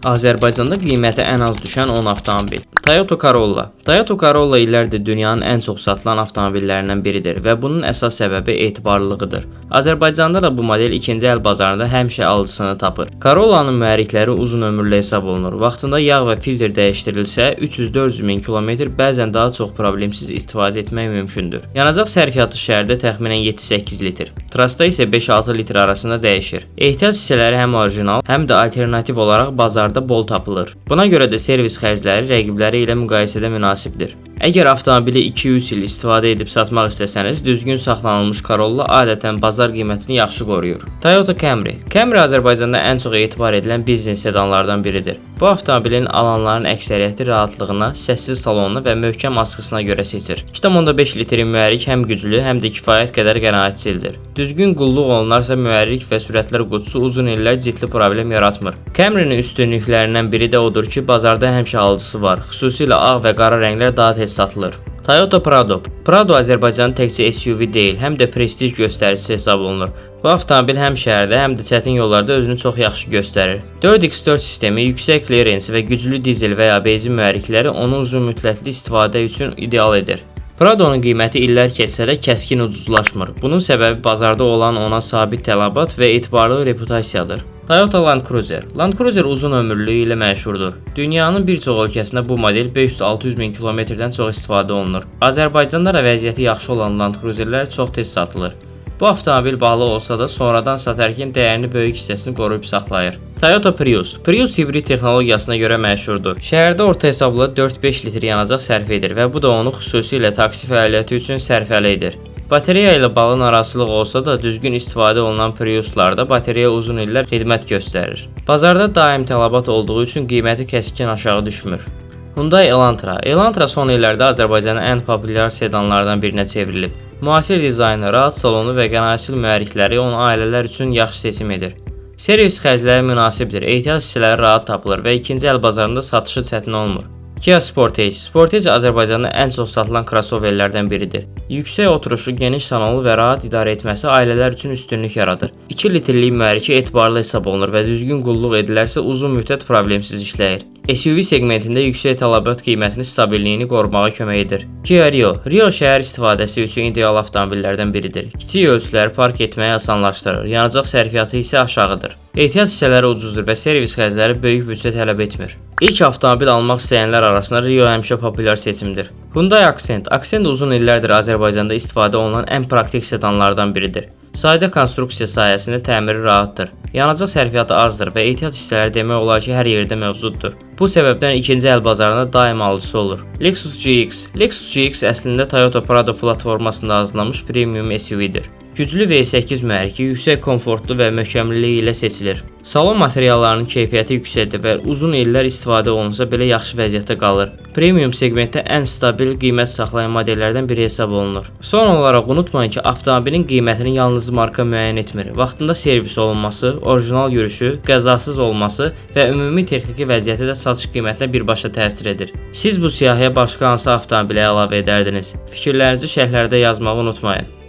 Azərbaycanda qiyməti ən az düşən 10 avtomobil. Toyota Corolla. Toyota Corolla illərdir dünyanın ən çox satılan avtomobillərindən biridir və bunun əsas səbəbi etibarlılığıdır. Azərbaycanda da bu model ikinci əl bazarında həmişə alıcısını tapır. Corolla'nın mühərrikləri uzun ömürlü hesab olunur. Vaxtında yağ və filtr dəyişdirilsə 300-400 min kilometr, bəzən daha çox problemsiz istifadə etmək mümkündür. Yanacaq sərfiyyatı şəhərdə təxminən 7-8 litr. Trasda isə 5-6 litr arasında dəyişir. Ehtiyac hissələri həm orijinal, həm də alternativ olaraq bazarda bol tapılır. Buna görə də servis xərcləri rəqibləri ilə müqayisədə münasibdir. Əgər avtomobili 2-3 il istifadə edib satmaq istəsəniz, düzgün saxlanılmış Corolla adətən bazar qiymətini yaxşı qoruyur. Toyota Camry. Camry Azərbaycanda ən çox etibar edilən biznes sedanlardan biridir. Bu avtomobilin alanların əksəriyyəti rahatlığına, səssiz salonuna və möhkəm askısına görə seçir. 2.5 litrin mühərrik həm güclü, həm də kifayət qədər qənaətçildir. Düzgün qulluq olunarsa mühərrik və sürətlər qutusu uzun illər ciddi problem yaratmır. Camry'nin üstünlüklərindən biri də odur ki, bazarda həmişə alıcısı var. Xüsusilə ağ və qara rənglər daha tez satılır. Toyota Prado. Prado Azərbaycanın təkcə SUV deyil, həm də prestij göstəricisi hesab olunur. Bu avtomobil həm şəhərdə, həm də çətin yollarda özünü çox yaxşı göstərir. 4x4 sistemi, yüksək klirensi və güclü dizel və ya benzin mühərrikləri onu uzun müddətli istifadə üçün ideal edir. Prado'nun qiyməti illər keçsə də kəskin ucuzlaşmır. Bunun səbəbi bazarda olan ona sabit tələbat və etibarlı reputasiyadır. Toyota Land Cruiser. Land Cruiser uzun ömürlülüyü ilə məşhurdur. Dünyanın bir çox ölkəsində bu model 500-600 min kilometrdən çox istifadə olunur. Azərbaycanda da vəziyyəti yaxşı olan Land Cruiserlər çox tez satılır. Bu avtomobil bahalı olsa da sonradan satarkən dəyərini böyük hissəsini qoruyub saxlayır. Toyota Prius. Prius hibrid texnologiyasına görə məşhurdur. Şəhərdə orta hesabla 4-5 litr yanacaq sərf edir və bu da onu xüsusilə taksi fəaliyyəti üçün sərfəli edir. Batereya ilə balı narazılıq olsa da düzgün istifadə olunan Priuslarda batereya uzun illər xidmət göstərir. Bazarda daim tələbat olduğu üçün qiyməti kəskin aşağı düşmür. Hyundai Elantra. Elantra son illərdə Azərbaycanın ən populyar sedanlardan birinə çevrilib. Müasir dizaynı, rahat salonu və qənaətçil mühərrikləri onu ailələr üçün yaxşı seçim edir. Servis xərcləri münasibdir, ehtiyac hissələri rahat tapılır və ikinci əl bazarında satışı çətin olmur. Kia Sportage. Sportage Azərbaycanda ən çox satılan crossoverlərdən biridir. Yüksək oturuşu, geniş salonlu və rahat idarə etməsi ailələr üçün üstünlük yaradır. 2 litrlik mühərriki etibarlı hesab olunur və düzgün qulluq edilərsə uzun müddət problemsiz işləyir. SUV segmentində yüksək tələbat qiymətini stabilliyini qorumağa kömək edir. Kia Rio. Rio şəhər istifadəsi üçün ideal avtomobillərdən biridir. Kiçik ölçüləri park etməyi asanlaşdırır, yanacaq sərfiyyatı isə aşağıdır. Ehtiyac hissələri ucuzdur və servis xərcləri böyük büdcə tələb etmir. İlk avtomobil almaq istəyənlər arasında Rio həmişə populyar seçimdir. Hyundai Accent. Accent uzun illərdir Azərbaycanda istifadə olunan ən praktik sedanlardan biridir. Sadə konstruksiya sayəsində təmiri rahatdır. Yanacaq sərfiyyatı azdır və ehtiyat hissələri demək olar ki, hər yerdə mövcuddur. Bu səbəbdən ikinci əl bazarında daim alıcısı olur. Lexus GX. Lexus GX əslində Toyota Prado platformasında hazırlanmış premium SUV-dir. Güclü V8 mühərriki yüksək komfortlu və möhkəmliliyi ilə seçilir. Salon materiallarının keyfiyyəti yüksəkdir və uzun illər istifadə olunsa belə yaxşı vəziyyətdə qalır. Premium segmentdə ən stabil qiymət saxlayan modellərdən biri hesab olunur. Son olaraq unutmayın ki, avtomobilin qiymətini yalnız marka müəyyən etmir. Vaxtında servis olunması, orijinal yürüşü, qəzasız olması və ümumi texniki vəziyyəti də satış qiymətinə birbaşa təsir edir. Siz bu siyahıya başqa hansı avtomobilə əlavə edərdiniz? Fikirlərinizi şərhlərdə yazmağı unutmayın.